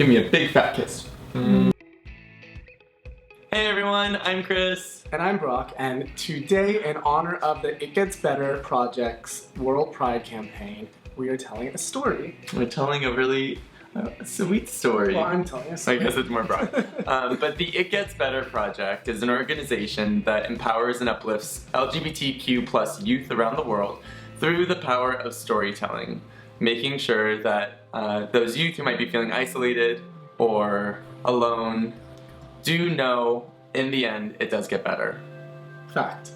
Give me a big fat kiss. Hey everyone, I'm Chris. And I'm Brock, and today, in honor of the It Gets Better Project's World Pride campaign, we are telling a story. We're telling a really sweet story. Well, I'm telling a story. I guess it's more broad. But the It Gets Better Project is an organization that empowers and uplifts LGBTQ plus youth around the world through the power of storytelling, making sure that those youth who might be feeling isolated or alone do know, in the end, it does get better. Fact.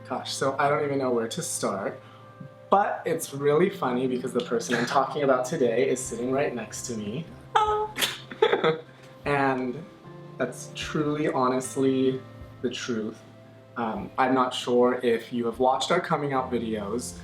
Gosh, so I don't even know where to start, but it's really funny because the person I'm talking about today is sitting right next to me. And that's truly, honestly, the truth. I'm not sure if you have watched our coming out videos.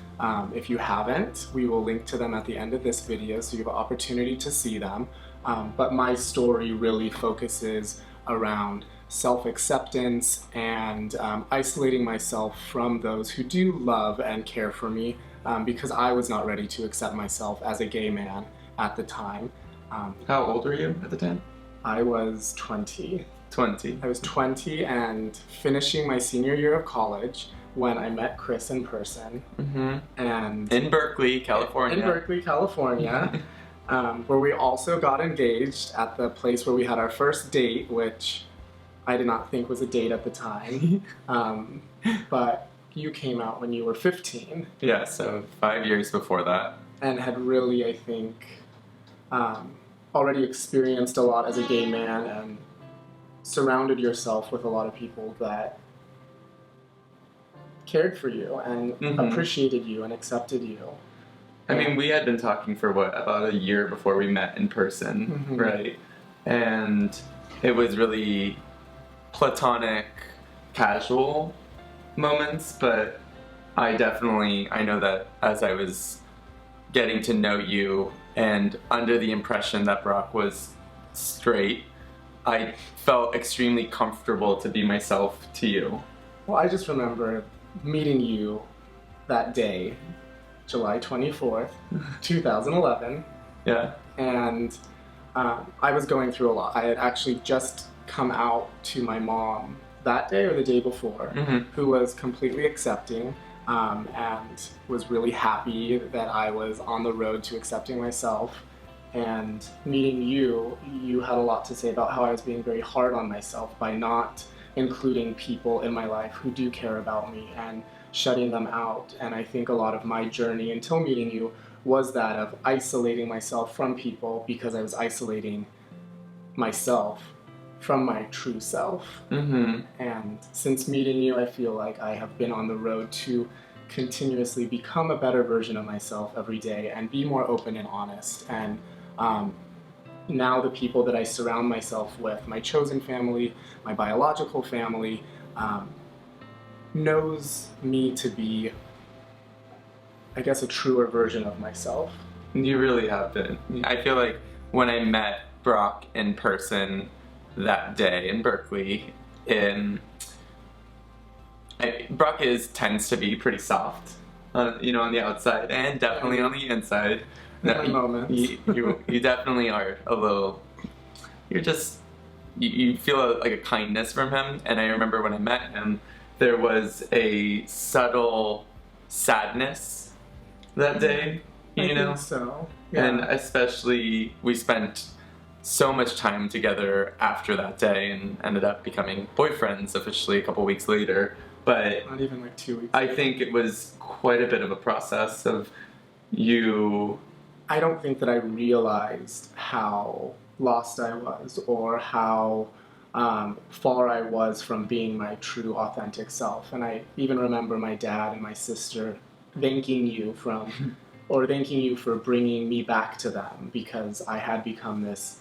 If you haven't, we will link to them at the end of this video so you have an opportunity to see them. But my story really focuses around self-acceptance and isolating myself from those who do love and care for me because I was not ready to accept myself as a gay man at the time. how old were you at the time? I was 20. 20. I was 20 and finishing my senior year of college when I met Chris in person. And in Berkeley, California. Where we also got engaged at the place where we had our first date, which I did not think was a date at the time. But you came out when you were 15. Yeah, so 5 years before that. And had really, I think, already experienced a lot as a gay man and surrounded yourself with a lot of people that cared for you and appreciated you and accepted you. I mean, we had been talking for about a year before we met in person, right? And it was really platonic, casual moments, but I know that as I was getting to know you and under the impression that Brock was straight, I felt extremely comfortable to be myself to you. Well, I just remember meeting you that day, July 24th, 2011. Yeah. And I was going through a lot. I had actually just come out to my mom that day or the day before, who was completely accepting and was really happy that I was on the road to accepting myself. And meeting you, you had a lot to say about how I was being very hard on myself by not including people in my life who do care about me and shutting them out. And I think a lot of my journey until meeting you was that of isolating myself from people because I was isolating myself from my true self. And since meeting you, I feel like I have been on the road to continuously become a better version of myself every day and be more open and honest. And now the people that I surround myself with, my chosen family, my biological family, knows me to be, I guess, a truer version of myself. You really have been. I feel like when I met Brock in person that day in Berkeley, Brock tends to be pretty soft, on the outside and definitely on the inside. You definitely are a little. You feel like a kindness from him, and I remember when I met him, there was a subtle sadness that day, I think so. Yeah. And especially we spent so much time together after that day and ended up becoming boyfriends officially a couple weeks later. But not even like 2 weeks. I think it was quite a bit of a process of you. I don't think that I realized how lost I was or how far I was from being my true authentic self. And I even remember my dad and my sister thanking you for bringing me back to them because I had become this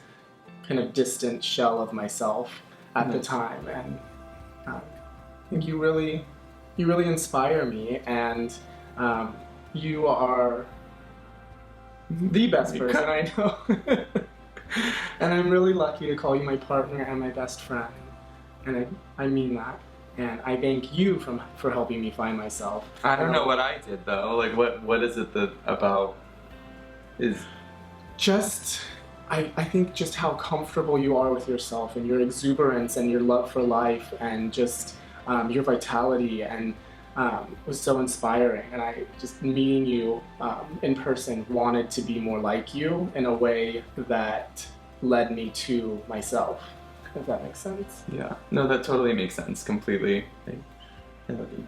kind of distant shell of myself at the time. And I think you really inspire me, and you are the best person I know. And I'm really lucky to call you my partner and my best friend. And I mean that. And I thank you for helping me find myself. I don't know what I did though. Like what is it that about is just I think just how comfortable you are with yourself and your exuberance and your love for life and just your vitality and was so inspiring. And I just meeting you in person wanted to be more like you in a way that led me to myself, if that makes sense. Yeah. No, that totally makes sense completely. I love you.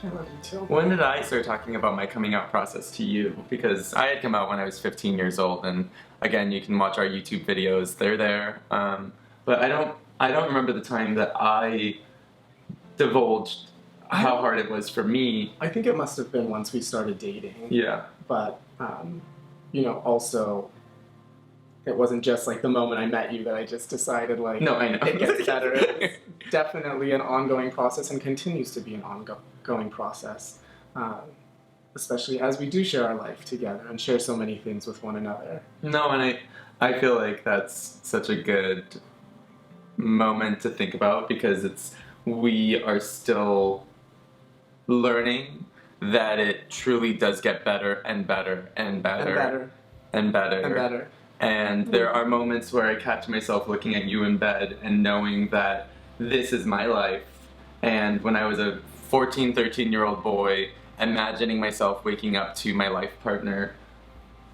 I love you too. When did I start talking about my coming out process to you? Because I had come out when I was 15 years old, and again, you can watch our YouTube videos; they're there. But I don't remember the time that I divulged how hard it was for me. I think it must have been once we started dating. Yeah. But you know, also, it wasn't just like the moment I met you that I just decided like, No, I know. it gets better. It's definitely an ongoing process and continues to be an ongoing process, especially as we do share our life together and share so many things with one another. No, and I feel like that's such a good moment to think about because we are still learning that it truly does get better and better and better And better. and better And better. And there are moments where I catch myself looking at you in bed and knowing that this is my life. And when I was a 14, 13-year-old boy, imagining myself waking up to my life partner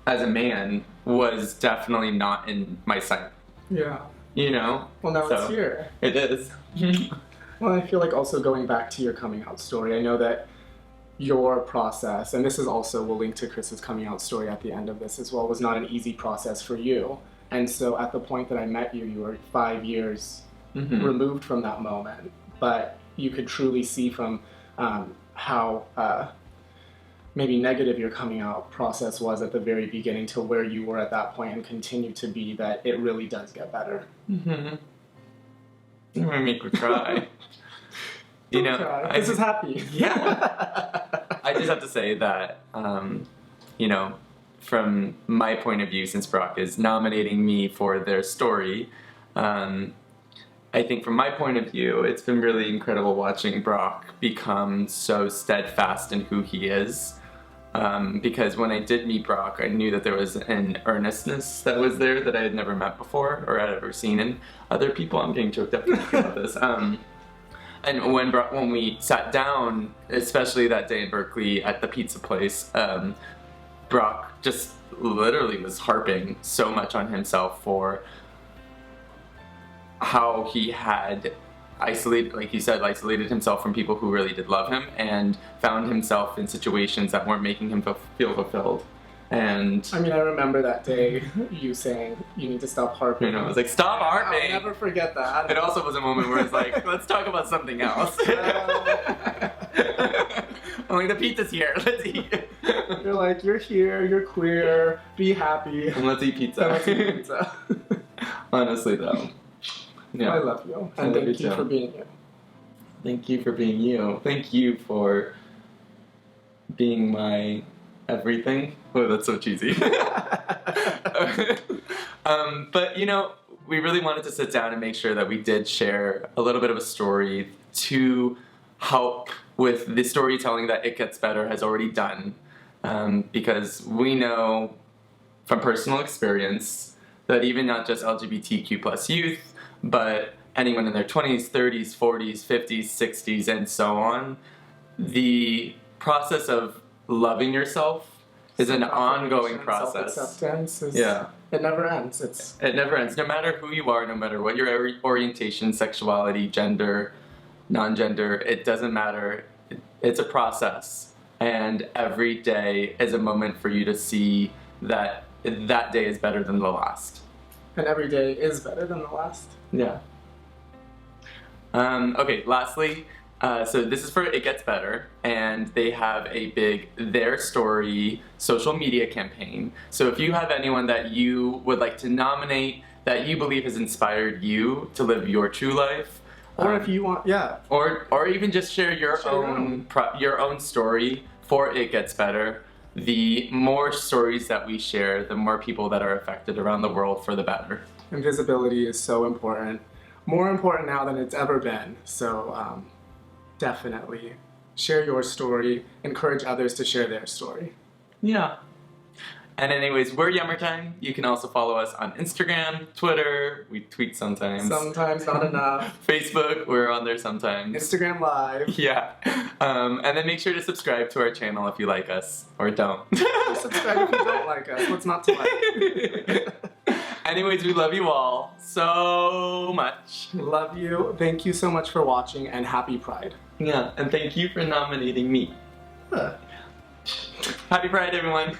as a man was definitely not in my sight. Yeah. You know? Well, now So, it's here. It is. Well, I feel like also going back to your coming out story, I know that your process, and this is also, we'll link to Chris's coming out story at the end of this as well, was not an easy process for you. And so at the point that I met you, you were 5 years removed from that moment. But you could truly see from how maybe negative your coming out process was at the very beginning to where you were at that point and continue to be, that it really does get better. You're gonna make me cry. You know, Cry. This is happy. Yeah. I just have to say that, you know, from my point of view, since Brock is nominating me for their story, I think from my point of view, it's been really incredible watching Brock become so steadfast in who he is. Because when I did meet Brock, I knew that there was an earnestness that was there that I had never met before or had ever seen in other people. I'm getting choked up talking about this. And when we sat down, especially that day in Berkeley at the pizza place, Brock just literally was harping so much on himself for how he had isolated, like you said, isolated himself from people who really did love him and found himself in situations that weren't making him feel fulfilled. And I mean, I remember that day you saying you need to stop harping. you know, I was like, stop harping! I'll never forget that. It also was a moment where it's like, let's talk about something else. I'm like, the pizza's here, let's eat. You're like, you're here, you're queer, be happy. And let's eat pizza. And let's eat pizza. Honestly though. Yeah. I love you. I And love thank you you too. for being you. Thank you for being you. Thank you for being my everything. Oh, that's so cheesy. But you know, we really wanted to sit down and make sure that we did share a little bit of a story to help with the storytelling that It Gets Better has already done. Because we know from personal experience that even not just LGBTQ plus youth, but anyone in their 20s, 30s, 40s, 50s, 60s, and so on, the process of loving yourself is an ongoing process. Self-acceptance is, Yeah. it never ends. It never ends. No matter who you are, no matter what your orientation, sexuality, gender, non-gender, it doesn't matter. It's a process. And every day is a moment for you to see that that day is better than the last. And every day is better than the last. Yeah. Okay, lastly, so this is for It Gets Better, and they have a big Their Story social media campaign. So if you have anyone that you would like to nominate that you believe has inspired you to live your true life, Or if you want, yeah. or even just share your Share own story for It Gets Better, the more stories that we share, the more people that are affected around the world for the better. And visibility is so important. More important now than it's ever been. So definitely share your story. Encourage others to share their story. Yeah. And anyways, we're Yummertime. You can also follow us on Instagram, Twitter. We tweet sometimes. Sometimes not enough. Facebook, we're on there sometimes. Instagram Live. Yeah. And then make sure to subscribe to our channel if you like us. Or don't. Subscribe if you don't like us. What's not to like? Anyways, we love you all so much. Love you. Thank you so much for watching, and happy Pride. Yeah, and thank you for nominating me. Happy Pride, everyone.